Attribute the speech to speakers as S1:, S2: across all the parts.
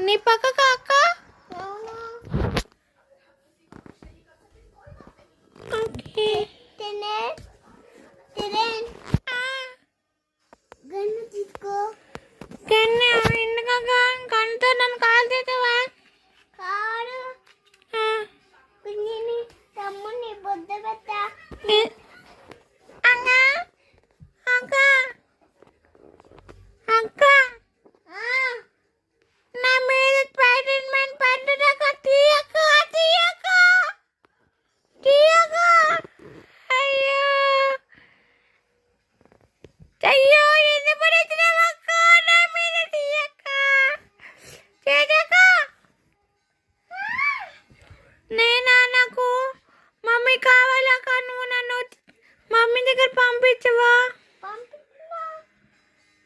S1: నీ పక్కకు అక్క. ఓకే కన్నా ఎందుకక్క గంట నన్ను కాల్ చేసావా?
S2: తమ్ముని బొద్ద పెట్టా
S1: అక్క అక్క అక్క నా మీద స్పైడర్ మ్యాన్ పడ్డదక్క. తీయక్క తీయక్క తీయక్క. అయ్యో అయ్యో ఎందుకు పడేసినావక్క నా మీద? తీయక్క చేదక్క. నేనా నాకు మమ్మీ కావాలక్క. నువ్వు నన్ను మమ్మీ దగ్గర పంపించవా?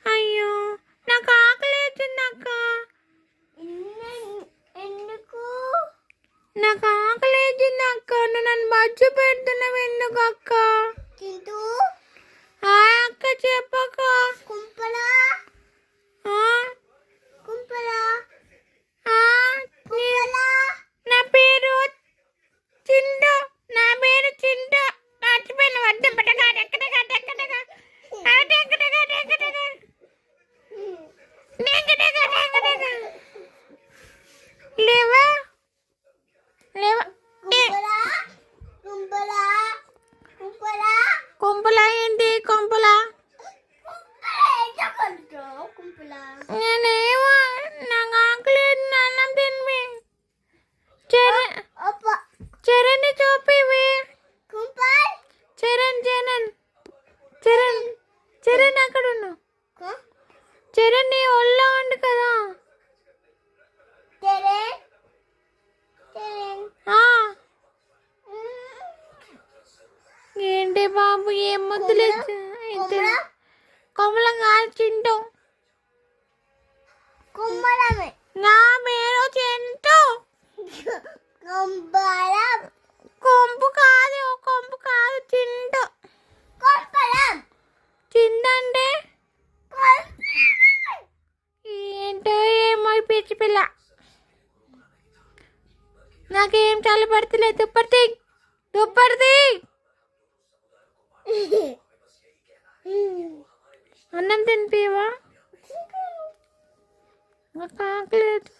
S1: అయ్యో నాకు ఆకలి అవుతుందక్క.
S2: ఎందుకు
S1: నాకు ఆకలి అవుతుందక్క. నువ్వు నన్ను బజ్జు పెడుతున్నావు ఎందుకు అక్క?
S2: తింటూ
S1: అక్క చెప్పక్క.
S2: కుంపలా
S1: ఆ,
S2: కుంపలా
S1: ఆ,
S2: కుంపలా
S1: నా పేరు చిండు. నా పేరు చిండు. మర్చిపోయిన వద్ద లేవా లేవా.
S2: కుంపలా కుంపలా కుంపలా
S1: కొంపలా ఏంటి కొంపలా?
S2: కుంపలా
S1: నేనేమో నాకు ఆకలి అవుతుంది. అన్నం తినిపి. చరణ్ చూపివి.
S2: కుంపల్
S1: చరణ్ చరణ్ చరణ్ చరణ్ అక్కడ ఉన్నావు. చరణ్ నీ ఒళ్ళో ఉండు కదా.
S2: తెరే
S1: ఆ, ఏంటి బాబు ఏం ముద్దులు కొమ్మలం కాదు చింటూ.
S2: కుంబలమే
S1: నా పేరు చింటూ.
S2: కుంబలం
S1: కొంపు కాదు కొంపు కాదు చింటూ.
S2: కుంబలం
S1: చిండు అంటే ఏంటో ఏమో ఈ పిచ్చి పిల్ల. నాకేం చలి పడతలేదు. దుప్పటి దుప్పటి అన్నం తినిపివా? నాకు ఆకలేదు.